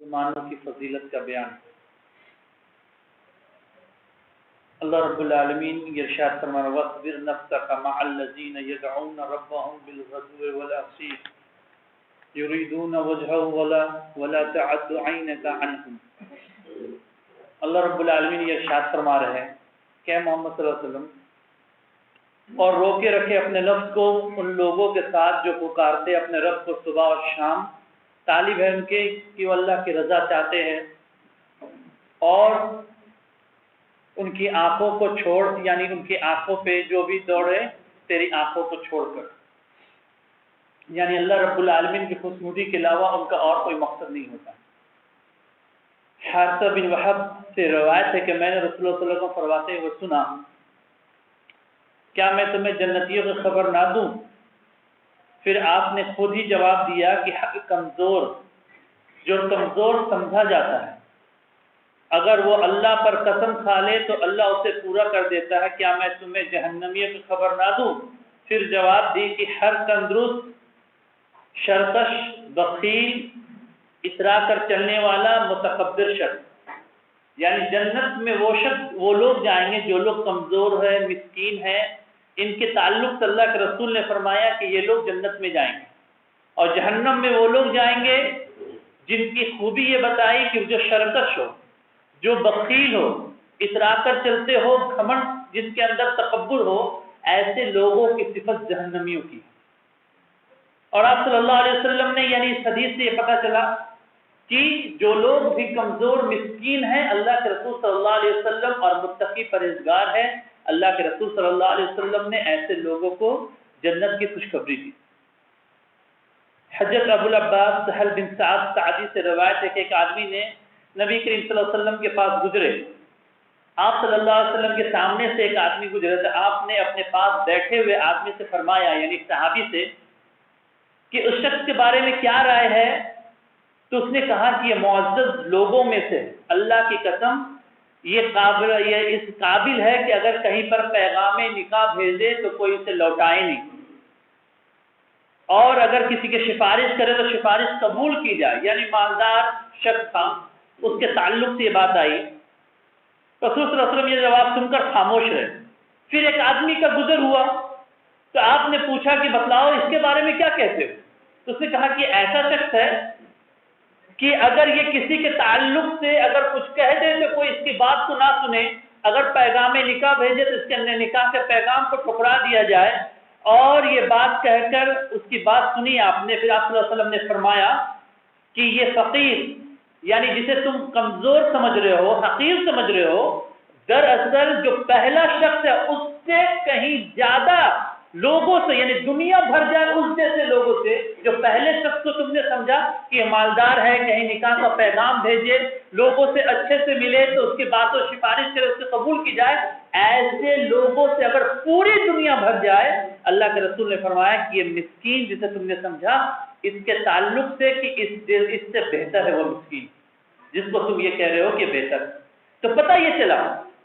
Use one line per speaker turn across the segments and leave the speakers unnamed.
مسلمانوں کی فضیلت کا بیان۔ اللہ رب العالمین ارشاد فرما رہا ہے وَاصْبِرْ نَفْسَكَ مَعَ الَّذِينَ يَدْعُونَ رَبَّهُمْ بِالْغَدُوِّ وَالْعَشِيِّ يُرِيدُونَ وَجْهَهُ وَلَا تَعْدُ عَيْنَكَ عَنْهُمْ۔ اللہ رب العالمین یہ ارشاد فرما رہے ہیں کہ محمد صلی اللہ علیہ وسلم اور روکے رکھے اپنے لفظ کو ان لوگوں کے ساتھ جو پکارتے اپنے رب کو صبح اور شام، طالب ہے ان کے کہ وہ اللہ کی رضا چاہتے ہیں، اور ان کی آنکھوں کو چھوڑ، یعنی ان کی آنکھوں پہ جو بھی دوڑے تیری آنکھوں کو چھوڑ کر، یعنی اللہ رب العالمین کی خوشنودی کے علاوہ ان کا اور کوئی مقصد نہیں ہوتا۔ حارثہ بن وہب سے روایت ہے کہ میں نے رسول اللہ صلی اللہ علیہ وسلم کو فرماتے ہوئے سنا، کیا میں تمہیں جنتیوں کی خبر نہ دوں؟ پھر آپ نے خود ہی جواب دیا کہ حق کمزور، جو کمزور سمجھا جاتا ہے، اگر وہ اللہ پر قسم کھا لے تو اللہ اسے پورا کر دیتا ہے، کیا میں تمہیں جہنمیوں کی خبر نہ دوں؟ پھر جواب دی کہ ہر تندرست، شرکش، بخیل، اترا کر چلنے والا، متکبر شخص، یعنی جنت میں وہ لوگ جائیں گے جو لوگ کمزور ہیں، مسکین ہیں، ان کے تعلق سے اللہ کے رسول نے فرمایا کہ یہ لوگ جنت میں جائیں گے، اور جہنم میں وہ لوگ جائیں گے جن کی خوبی یہ بتائی کہ جو شرکش ہو، جو بخیل ہو، اترا کر چلتے ہو، گھمنڈ جن کے اندر تکبر ہو، ایسے لوگوں کی صفت جہنمیوں کی۔ اور آپ صلی اللہ علیہ وسلم نے یعنی اس حدیث سے یہ پتہ چلا کہ جو لوگ بھی کمزور مسکین ہیں، اللہ کے رسول صلی اللہ علیہ وسلم اور متقی پرہیزگار ہیں، اللہ کے رسول صلی اللہ علیہ وسلم نے ایسے لوگوں کو جنت کی خوشخبری دی۔ حضرت ابو العباس سہل بن سعد سعدی سے روایت ہے کہ ایک آدمی نے نبی کریم صلی اللہ علیہ وسلم کے پاس گزرے، آپ صلی اللہ علیہ وسلم کے سامنے سے ایک آدمی گزرے تھے، آپ نے اپنے پاس بیٹھے ہوئے آدمی سے فرمایا، یعنی صحابی سے، کہ اس شخص کے بارے میں کیا رائے ہے؟ تو اس نے کہا کہ یہ معزز لوگوں میں سے، اللہ کی قسم یہ اس قابل ہے کہ اگر کہیں پر پیغام نکاح بھیجے تو کوئی اسے لوٹائے نہیں، اور اگر کسی کی سفارش کرے تو سفارش قبول کی جائے، یعنی مالدار شخص تھا، اس کے تعلق سے یہ بات آئی۔ رسول صلی اللہ علیہ وسلم یہ جواب سن کر خاموش رہے۔ پھر ایک آدمی کا گزر ہوا تو آپ نے پوچھا کہ بتلاؤ اس کے بارے میں کیا کہتے ہو؟ تو اس نے کہا کہ ایسا شخص ہے کہ اگر یہ کسی کے تعلق سے اگر کچھ کہہ دے تو کوئی اس کی بات کو نہ سنے، اگر پیغام نکاح بھیجے تو اس کے نکاح کے پیغام کو ٹھکرا دیا جائے، اور یہ بات کہہ کر اس کی بات سنی آپ نے۔ پھر آپ صلی اللہ علیہ وسلم نے فرمایا کہ یہ فقیر، یعنی جسے تم کمزور سمجھ رہے ہو، حقیر سمجھ رہے ہو، دراصل جو پہلا شخص ہے اس سے کہیں زیادہ لوگوں سے، یعنی دنیا بھر جائے اس جیسے لوگوں سے، جو پہلے شخص کو تم نے سمجھا کہ یہ مالدار ہے، کہیں نکاح کا پیغام بھیجے، لوگوں سے اچھے سے ملے تو اس کی بات و سفارش کرے، اس سے قبول کی جائے، ایسے لوگوں سے اگر پوری دنیا بھر جائے، اللہ کے رسول نے فرمایا کہ یہ مسکین جسے تم نے سمجھا اس کے تعلق سے کہ اس سے بہتر ہے وہ مسکین جس کو تم یہ کہہ رہے ہو کہ بہتر۔ تو پتہ یہ چلا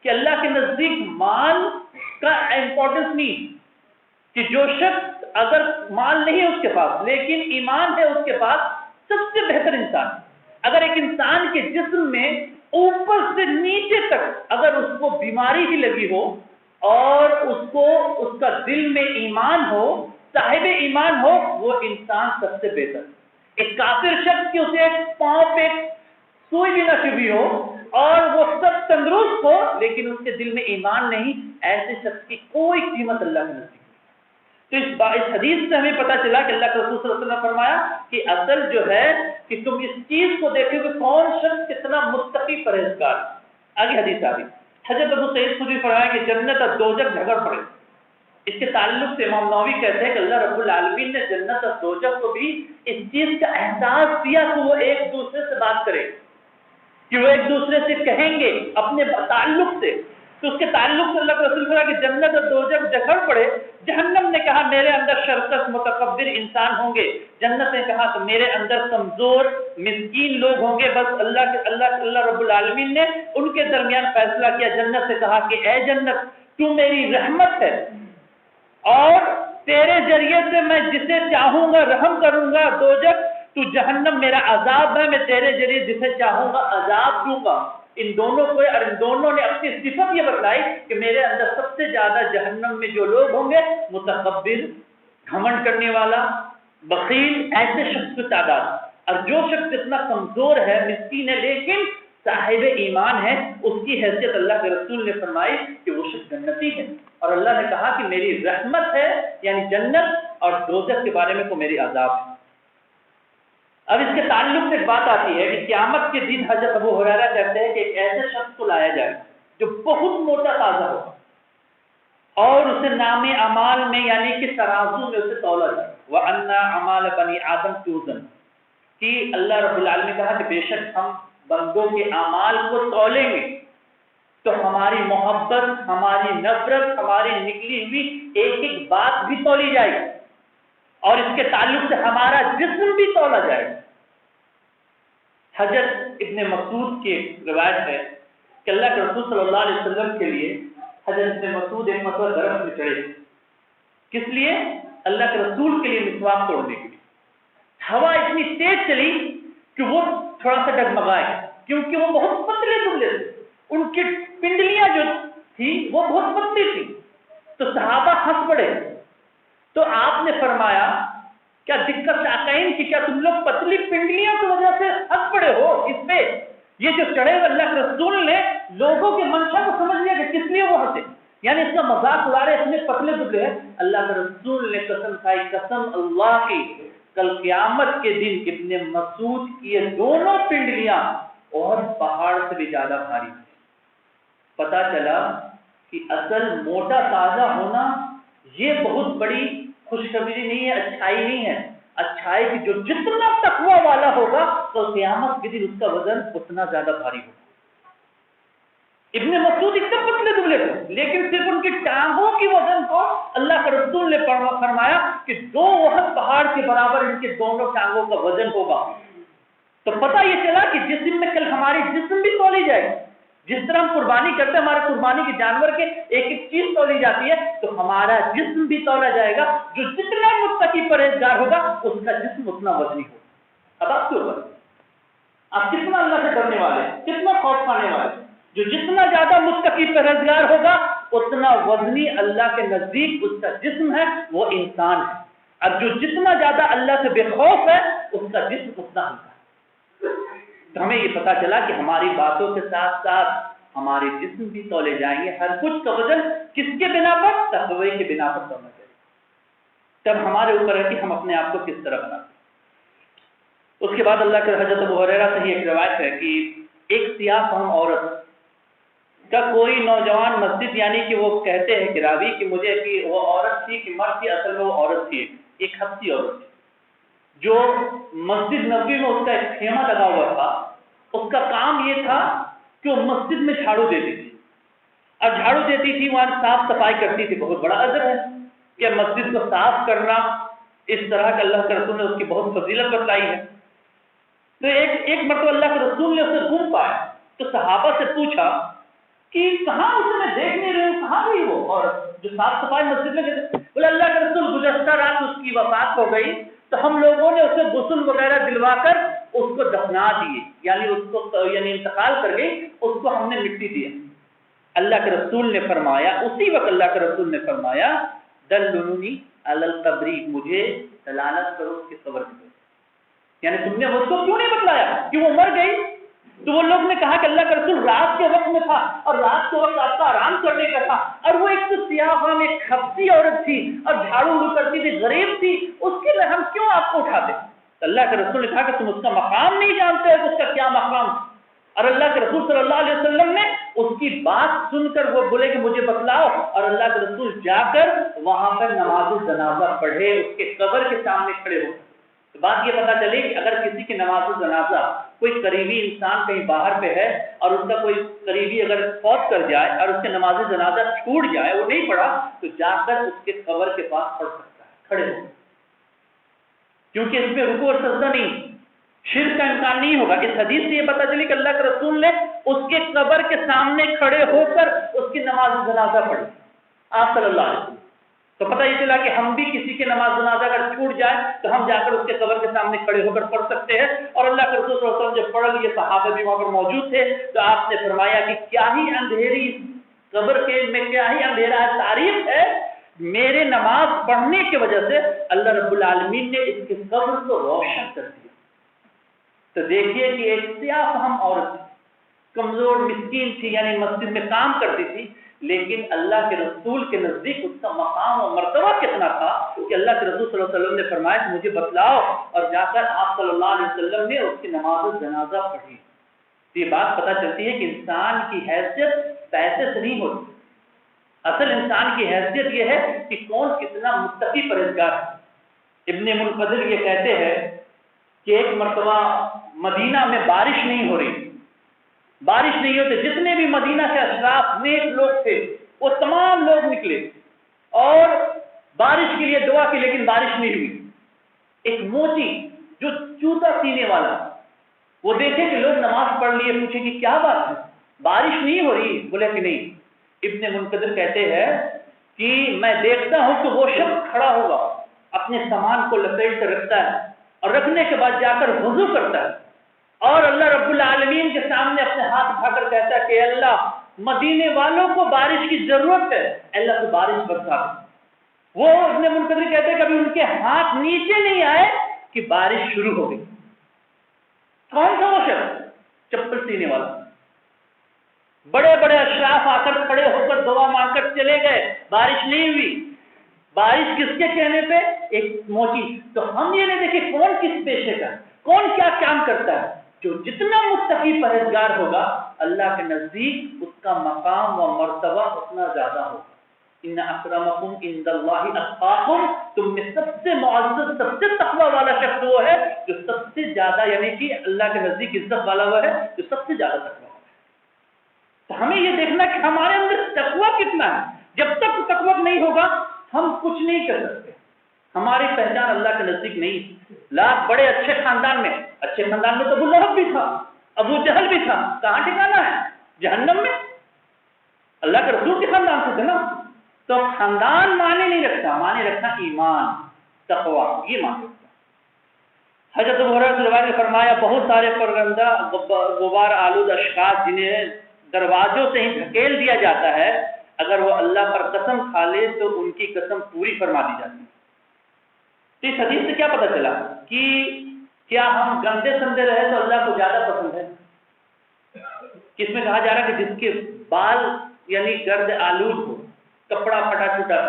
کہ اللہ کے نزدیک مال کا امپورٹنس نہیں، کہ جو شخص اگر مال نہیں ہے اس کے پاس لیکن ایمان ہے اس کے پاس، سب سے بہتر انسان۔ اگر ایک انسان کے جسم میں اوپر سے نیچے تک اگر اس کو بیماری ہی لگی ہو اور اس کا دل میں ایمان ہو، صاحب ایمان ہو، وہ انسان سب سے بہتر۔ ایک کافر شخص کی اسے ایک پاؤں پہ سوئی بھی نہ چبھی ہو اور وہ سب تندرست ہو لیکن اس کے دل میں ایمان نہیں، ایسے شخص کی کوئی قیمت اللہ نے نہیں۔ تو اس حدیث سے ہمیں پتہ چلا کہ اللہ کے رسول صلی اللہ علیہ وسلم نے فرمایا کہ اصل جو ہے کہ تم اس چیز کو دیکھو کہ کون شخص کتنا متقی پرہیزگار۔ آگے حدیث آ رہی، حضرت ابو سعید خدری فرمایا کہ جنت اور دوزخ جھگڑ پڑے۔ اس کے تعلق سے امام نووی کہتے ہیں کہ اللہ رب العالمین نے جنت اور دوزخ کو بھی اس چیز کا احساس دیا کہ وہ ایک دوسرے سے بات کرے، کہ وہ ایک دوسرے سے کہیں گے اپنے تعلق سے۔ تو اس کے تعلق سے اللہ کے رسول فرمایا کہ جنت اور دوزخ جھگڑ پڑے۔ جہنم نے کہا میرے اندر شرکش متکبر انسان ہوں گے، جنت نے کہا کہ میرے اندر کمزور مسکین لوگ ہوں گے۔ بس اللہ رب العالمین نے ان کے درمیان فیصلہ کیا۔ جنت سے کہا کہ اے جنت تو میری رحمت ہے اور تیرے ذریعے سے میں جسے چاہوں گا رحم کروں گا۔ دوزخ تو جہنم میرا عذاب ہے، میں تیرے ذریعے جسے چاہوں گا عذاب دوں گا۔ ان دونوں کو، اور ان دونوں نے اپنی صفت یہ بتلائی کہ میرے اندر سب سے زیادہ جہنم میں جو لوگ ہوں گے متکبر، گھمنڈ کرنے والا، بخیل، ایسے شخص کی تعداد۔ اور جو شخص اتنا کمزور ہے، مسکین ہے، لیکن صاحب ایمان ہے، اس کی حیثیت اللہ کے رسول نے فرمائی کہ وہ شخص جنتی ہے۔ اور اللہ نے کہا کہ میری رحمت ہے یعنی جنت، اور دوزخ کے بارے میں تو میری عذاب ہے۔ اب اس کے تعلق سے ایک بات آتی ہے کہ قیامت کے دن حضرت ابو ہریرہ کہتے ہیں کہ ایک ایسے شخص کو لایا جائے جو بہت موٹا تازہ ہو، اور اسے نام اعمال میں یعنی کہ ترازو میں اسے تولا جائے۔ وَأَنَّ أَعْمَالَ بَنِي آدَمَ تُوزَنُ، کہ اللہ رب العالمین نے کہا کہ بے شک ہم بندوں کے اعمال کو تولیں گے تو ہماری محبت، ہماری نفرت، ہماری نکلی ہوئی ایک ایک بات بھی تولی جائے گی، اور اس کے تعلق سے ہمارا جسم بھی تولا جائے گا۔ حضرت ابن مسعود کی روایت ہے کہ اللہ کے رسول صلی اللہ علیہ وسلم کے لیے حضرت ابن مسعود ایک مرتبہ درخت پہ چڑھے، کس لیے؟ اللہ کے رسول کے لیے مسواک توڑنے کے لیے۔ ہوا اتنی تیز چلی کہ وہ تھوڑا سا ڈگمگائے، کیونکہ وہ بہت پتلے دبلے تھے، ان کی پنڈلیاں جو تھی وہ بہت پتلی تھی، تو صحابہ ہنس پڑے۔ تو آپ نے فرمایا کیا دقت شاقین کی، کیا تم لوگ پتلی پنڈلیاں کی وجہ سے ہنس پڑے ہو اس پہ؟ یہ جو چڑھے ہوئے اللہ کے رسول نے لوگوں کے منشا کو سمجھ لیا کہ کس لیے وہ ہنسے، یعنی اس کا مذاق اڑا رہے، اتنے پتلے دبلے ہیں۔ اللہ کے رسول نے قسم کھائی، قسم اللہ کی، کل قیامت کے دن ابن مسعود کی یہ دونوں پنڈلیاں اور پہاڑ سے بھی زیادہ بھاری تھی۔ پتا چلا کہ اصل موٹا تازہ ہونا یہ بہت بڑی خوشخبری نہیں ہے، اچھائی نہیں ہے۔ اچھائی کہ جو جتنا تقوی والا ہوگا تو قیامت کے دن اس کا وزن اتنا زیادہ بھاری ہوگا۔ ابن مسعود اتنے پتلے دبلے تھے، لیکن صرف ان کی ٹانگوں کی وزن کو اللہ کے رسول نے فرمایا کہ 2 احد پہاڑ کے برابر ان کے دونوں ٹانگوں کا وزن ہوگا۔ تو پتہ یہ چلا کہ جسم میں کل ہماری جسم بھی تولی جائے گی، جس طرح ہم قربانی کرتے ہیں، ہمارے قربانی کے جانور کے ایک ایک چیز تولی جاتی ہے، تو ہمارا جسم بھی تولا جائے گا۔ جو جتنا متقی پرہیزگار ہوگا اس کا جسم اتنا وزنی ہوگا۔ اب آپ کے اوپر آپ کتنا اللہ سے ڈرنے والے، کتنا خوف کھانے والے۔ جو جتنا زیادہ متقی پرہیزگار ہوگا اتنا وزنی اللہ کے نزدیک اس کا جسم ہے، وہ انسان ہے، اور جو جتنا زیادہ اللہ سے بے خوف ہے اس کا جسم اتنا ہلکا ہے۔ تو ہمیں یہ پتا چلا کہ ہماری باتوں کے ساتھ ساتھ ہمارے جسم بھی تولے جائیں گے۔ ہر کچھ کا وزن کس کے بنا پر؟ تقوی کے بنا پر تولنا چاہیے۔ تب ہمارے اوپر ہے کہ ہم اپنے آپ کو کس طرح بناتے ہیں۔ اس کے بعد اللہ کے حضرت ابو ہریرہ سے ایک روایت ہے کہ ایک سیاہ فہم عورت کا کوئی نوجوان مسجد، یعنی کہ وہ کہتے ہیں کہ راوی کہ مجھے کہ وہ عورت تھی کہ مرد تھی، اصل میں وہ عورت تھی، ایک حبشی عورت تھی جو مسجد نبوی میں اس کا ایک خیمہ لگا ہوا تھا۔ اس کا کام یہ تھا کہ وہ مسجد میں جھاڑو دیتی تھی، اور جھاڑو دیتی تھی وہاں صاف صفائی کرتی تھی۔ بہت بڑا اجر ہے کہ مسجد کو صاف کرنا، اس طرح کا اللہ کے رسول نے اس کی بہت فضیلت بتلائی ہے۔ تو ایک مرتبہ اللہ کے رسول نے اسے گھوم پایا، تو صحابہ سے پوچھا کہ کہاں اسے میں دیکھ نہیں رہی ہوں، کہاں گئی وہ عورت جو صاف صفائی مسجد میں کرتی؟ بولے اللہ کے رسول گزشتہ رات اس کی وفات ہو گئی، تو ہم لوگوں نے اسے غسل وغیرہ دلوا کر اس کو دفنا دیے، یعنی اس کو انتقال کر گئی، اس کو ہم نے مٹی دیا۔ اللہ کے رسول نے فرمایا، اسی وقت اللہ کے رسول نے فرمایا دلونی علی القبر، مجھے دلالت کرو اس کی قبر کی، یعنی تم نے اس کو کیوں نہیں بتلایا کہ وہ مر گئی؟ تو وہ لوگ نے کہا کہ اللہ کا رسول رات کے وقت میں تھا، اور رات کے وقت آپ کا آرام کرنے کا تھا، اور وہ ایک تو سیاہ فام ایک خبتی عورت تھی اور جھاڑو کرتی تھی، غریب تھی، اس کے لیے ہم کیوں آپ کو اٹھاتے؟ اللہ کے رسول نے کہا کہ تم اس کا مقام نہیں جانتے ہو، اس کا کیا مقام؟ اور اللہ کے رسول صلی اللہ علیہ وسلم نے اس کی بات سن کر وہ بولے کہ مجھے بتلاؤ، اور اللہ کے رسول جا کر وہاں پر نماز جنازہ پڑھے، اس کے قبر کے سامنے کھڑے ہو۔ تو بات یہ پتہ چلی کہ اگر کسی کی نماز جنازہ کوئی قریبی انسان کہیں باہر پہ ہے اور اس کا کوئی قریبی اگر فوت کر جائے اور اس کے نماز جنازہ چھوٹ جائے، وہ نہیں پڑھا، تو جا کر اس کے قبر کے پاس پڑھ سکتا ہے، کھڑے ہو، کیونکہ اس میں رکوع اور سجدہ نہیں، شرک کا امکان نہیں ہوگا۔ اس حدیث سے یہ پتہ چلی کہ اللہ کے رسول نے اس کے قبر کے سامنے کھڑے ہو کر اس کی نماز جنازہ پڑھی، آپ صلی اللہ علیہ وسلم۔ تو پتہ یہ چلا کہ ہم بھی کسی کے نماز جنازہ اگر چھوٹ جائے تو ہم جا کر اس کے قبر کے سامنے کھڑے ہو کر پڑھ سکتے ہیں. اور اللہ کے رسول صلی اللہ علیہ وسلم جب پڑھ لیے صحابہ بھی وہاں پر موجود تھے تو آپ نے فرمایا کہ کیا ہی اندھیری قبر کے میں کیا ہی اندھیرا ہے، تعریف ہے میرے نماز پڑھنے کی وجہ سے اللہ رب العالمین نے اس کے قبر کو روشن کر دیا. تو دیکھیے کہ ایک سیاہ فہم عورت کمزور مسکین تھی، یعنی مسجد میں کام کرتی تھی، لیکن اللہ کے رسول کے نزدیک اس کا مقام و مرتبہ کتنا تھا کہ اللہ کے رسول صلی اللہ علیہ وسلم نے فرمایا کہ مجھے بتلاؤ، اور جا کر آپ صلی اللہ علیہ وسلم نے اس کی نماز جنازہ پڑھی. یہ بات پتہ چلتی ہے کہ انسان کی حیثیت پیسے سے نہیں ہوتی، اصل انسان کی حیثیت یہ ہے کہ کون کتنا متقی پرہیزگار ہے. ابن منقدر یہ کہتے ہیں کہ ایک مرتبہ مدینہ میں بارش نہیں ہو رہی، بارش نہیں ہوتے، جتنے بھی مدینہ کے اشراف نیک لوگ تھے وہ تمام لوگ نکلے اور بارش کے لیے دعا کی، لیکن بارش نہیں ہوئی. ایک موچی جو جوتا سینے والا وہ دیکھے کہ لوگ نماز پڑھ لیے، پوچھے کہ کیا بات ہے بارش نہیں ہو رہی؟ بولے کہ نہیں. ابن منقدر کہتے ہیں کہ میں دیکھتا ہوں کہ وہ شخص کھڑا ہوگا، اپنے سامان کو لپیٹ کر رکھتا ہے اور رکھنے کے بعد جا کر وضو کرتا ہے اور اللہ رب العالمین کے سامنے اپنے ہاتھ اٹھا کر کہتا ہے کہ اللہ مدینے والوں کو بارش کی ضرورت ہے، اللہ کو بارش برسا دے. وہ ابن منقدر کہتے ہیں کبھی ان کے ہاتھ نیچے نہیں آئے کہ بارش شروع ہو گئی. کون سا وہ شخص؟ چپل سینے والا. بڑے بڑے اشراف آ کر کھڑے ہو کر دعا مانگ کر چلے گئے، بارش نہیں ہوئی. بارش کس کے کہنے پہ؟ ایک موچی. تو ہم یہ نہیں دیکھیں کون کس پیشے کا، کون کیا کام کرتا ہے. جو جتنا متقی پرہیزگار ہوگا اللہ کے نزدیک اس کا مقام و مرتبہ اتنا زیادہ ہوگا. ان اکرمکم عند اللہ اتقاکم، تم میں سب سے معزز سب سے تقوی والا شخص وہ ہے جو سب سے زیادہ یعنی کہ اللہ کے نزدیک عزت والا وہ ہے جو سب سے زیادہ تقوی والا ہے. تو ہمیں یہ دیکھنا کہ ہمارے اندر تقوی کتنا ہے. جب تک تقوی نہیں ہوگا ہم کچھ نہیں کر سکتے. ہماری پہچان اللہ کے نزدیک نہیں. لاکھ بڑے اچھے خاندان میں تو ابو لہب بھی تھا، ابو جہل بھی تھا، کہاں ٹھکانا ہے؟ جہنم میں. اللہ کے رسول کے خاندان سے تھے نا. تو خاندان معنی نہیں رکھتا، معنی رکھتا ایمان تقوی، یہ معنی رکھتا. حضرت ابو ہریرہ سے روایت میں فرمایا بہت سارے پرگندہ غبار آلود اشخاص جنہیں دروازوں سے ہی دھکیل دیا جاتا ہے، اگر وہ اللہ پر قسم کھا لے تو ان کی قسم پوری فرما دی جاتی ہے. تو اس حدیث سے کیا پتہ چلا کہ کیا ہم گندے سندے رہے تو اللہ کو زیادہ پسند ہے؟ کس میں کہا جا رہا ہے کہ جس کے بال یعنی گرد آلود ہو، کپڑا پھٹا چھوٹا،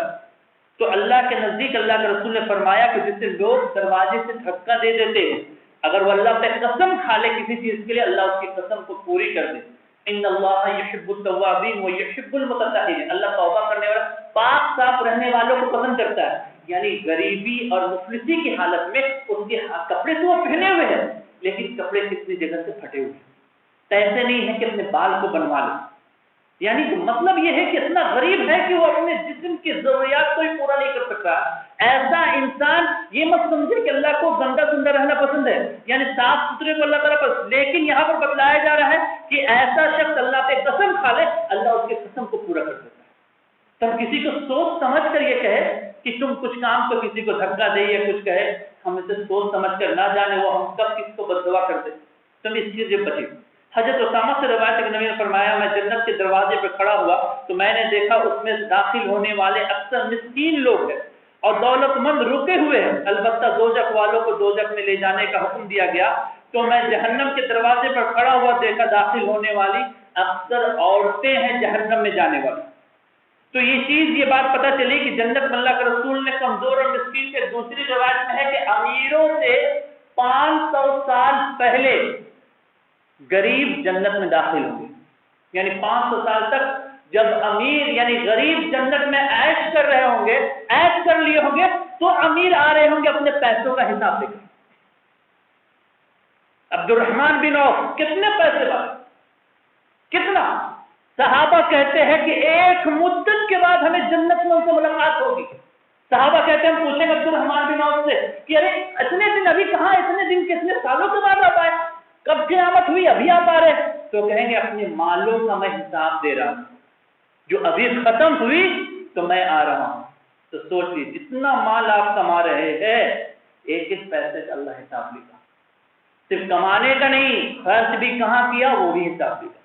تو اللہ کے نزدیک اللہ کے رسول نے فرمایا کہ جسے لوگ دروازے سے دھکا دے دیتے ہیں، اگر وہ اللہ پہ قسم کھا لے کسی چیز کے لیے اللہ اس کی قسم کو پوری کر دے. ان اللہ یحب التوابین و یحب المتطہرین، اللہ توبہ کرنے والا پاک صاف رہنے والوں کو پسند کرتا ہے. یعنی غریبی اور مفلسی کی حالت میں اس کے کپڑے تو وہ پہنے ہوئے ہیں لیکن کپڑے کتنی جگہ سے پھٹے ہوئے ہیں، ایسے نہیں ہے کہ اپنے بال کو بنوا لے. یعنی مطلب یہ ہے کہ اتنا غریب ہے کہ وہ اپنے جسم کی ضروریات کو ہی پورا نہیں کر سکتا. ایسا انسان یہ مت سمجھے کہ اللہ کو گندا گندا رہنا پسند ہے، یعنی صاف ستھرے کو اللہ تعالیٰ پسند. لیکن یہاں پر بتلایا جا رہا ہے کہ ایسا شخص اللہ پہ قسم کھا لے اللہ اس کے قسم کو پورا کر دیتا ہے. تب کسی کو سوچ سمجھ کر یہ کہے کہ تم کچھ کام تو کسی کو دھکا دے یا کچھ کہے، ہم اسے سوچ سمجھ کر نہ جانے وہ ہم کب کس کو بددعا کر دیں. تم اس چیز سے بچے. حضرت اسامہ سے روایت ہے کہ نبی نے فرمایا میں جنت کے دروازے پہ کھڑا ہوا تو میں نے دیکھا اس میں داخل ہونے والے اکثر مسکین لوگ ہیں اور دولت مند رکے ہوئے ہیں، البتہ دوزخ والوں کو دوزخ میں لے جانے کا حکم دیا گیا. تو میں جہنم کے دروازے پر کھڑا ہوا دیکھا داخل ہونے والی اکثر عورتیں ہیں جہنم میں جانے والی. تو یہ چیز یہ بات پتہ چلی کہ جنت میں اللہ کے رسول نے کمزور اور مسکین کے دوسری روایت میں ہے کہ امیروں سے 500 سال پہلے غریب جنت میں داخل ہوں گے. یعنی 500 سال تک جب امیر یعنی غریب جنت میں عیش کر رہے ہوں گے، عیش کر لیے ہوں گے، تو امیر آ رہے ہوں گے اپنے پیسوں کا حساب لے کر. عبد الرحمن بن عوف کتنے پیسے والے، کتنا؟ صحابہ کہتے ہیں کہ ایک مدت کے بعد ہمیں جنت میں ان سے ملاقات ہوگی. صحابہ کہتے ہیں ہم پوچھیں گے عبد الرحمن بن عوف سے کہ ارے اتنے دن ابھی کہاں، اتنے دن کتنے سالوں کے بعد آپ آئے، کب قیامت ہوئی ابھی آپ آ رہے؟ تو کہیں گے اپنے مالوں کا میں حساب دے رہا ہوں، جو ابھی ختم ہوئی تو میں آ رہا ہوں. تو سوچ لیجیے جتنا مال آپ کما رہے ہیں ایک ایک پیسے کا اللہ حساب لے گا، صرف کمانے کا نہیں، خرچ بھی کہاں کیا وہ بھی حساب لے گا،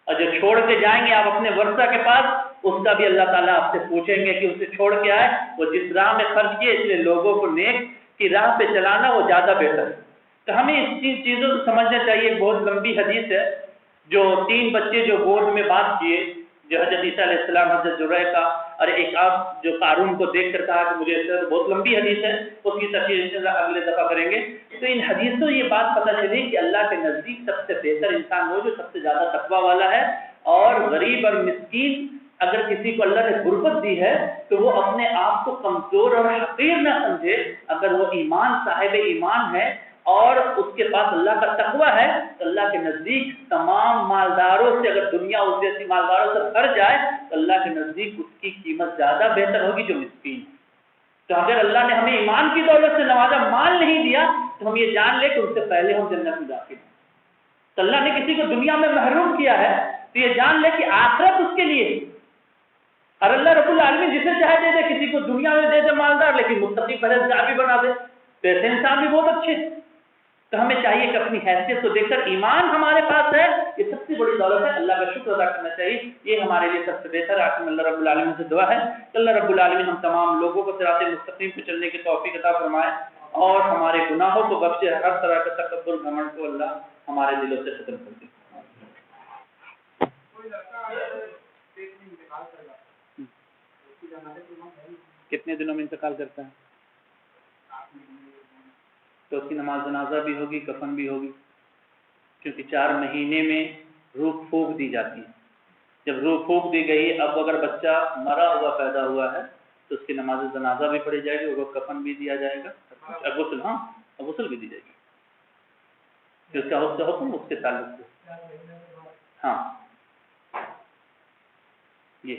اور جو چھوڑ کے جائیں گے آپ اپنے ورثہ کے پاس اس کا بھی اللہ تعالیٰ آپ سے پوچھیں گے کہ اسے چھوڑ کے آئے وہ جس راہ میں خرچ کیے، اس لیے لوگوں کو نیک کی راہ پہ چلانا وہ زیادہ بہتر ہے۔ تو ہمیں اس چیزوں کو سمجھنا چاہیے۔ ایک بہت لمبی حدیث ہے جو 3 بچے جو گود میں بات کیے، جو حضرت عیسیٰ علیہ السلام، حضرت زریع کا، اور ایک آپ جو قارون کو دیکھ کر کہا کہ مجھے بہت لمبی حدیث ہے، اس کی تفصیل انشاءاللہ اگلے دفعہ کریں گے۔ تو ان حدیثوں یہ بات پتہ چلی کہ اللہ کے نزدیک سب سے بہتر انسان وہ جو سب سے زیادہ تقویٰ والا ہے، اور غریب اور مسکین اگر کسی کو اللہ نے غربت دی ہے تو وہ اپنے آپ کو کمزور اور حقیر نہ سمجھے، اگر وہ صاحب ایمان ہے اور اس کے پاس اللہ کا تقویٰ ہے تو اللہ کے نزدیک تمام مالداروں سے، اگر دنیا اس جیسی مالداروں سے بھر جائے تو اللہ کے نزدیک اس کی قیمت زیادہ بہتر ہوگی جو مسکین ہے۔ تو اگر اللہ نے ہمیں ایمان کی دولت سے نوازا، مال نہیں دیا، تو ہم یہ جان لیں کہ اس سے پہلے ہم جنت میں داخل ہیں۔ تو اللہ نے کسی کو دنیا میں محروم کیا ہے تو یہ جان لے کہ آخرت اس کے لیے، اور اللہ رب العالمین جسے چاہے دے دے، کسی کو دنیا میں دے دے مالدار لیکن متقی پرہیزگار بھی بنا دے، تو ایسے انسان بھی بہت اچھے۔ تو ہمیں چاہیے کہ اپنی حیثیت کو دیکھ کر ایمان ہمارے پاس ہے، یہ سب سے بڑی دولت ہے، اللہ کا شکر ادا کرنا چاہیے، یہ ہمارے لیے سب سے بہتر ہے۔ اللہ رب العالمین سے دعا ہے کہ اللہ رب العالمین ہم تمام لوگوں کو صراط مستقیم پہ چلنے کی توفیق عطا فرمائے، اور ہمارے گناہوں کو بخشے، ہر طرح کا تکبر گھمنڈ کو اللہ ہمارے دلوں سے ختم کر دے۔ کتنے دنوں میں انتقال کرتا ہے؟ تو اس کی نماز جنازہ بھی ہوگی، کفن بھی ہوگی، کیونکہ 4 مہینے میں روح پھونک دی جاتی ہے۔ جب روح پھونک دی گئی، اب اگر بچہ مرا ہوا پیدا ہوا ہے تو اس کی نماز جنازہ بھی پڑھی جائے گی، اور کفن بھی دیا جائے گا، غسل بھی دی جائے گی، اس کا حکم اس کے تعلق سے۔ ہاں یہ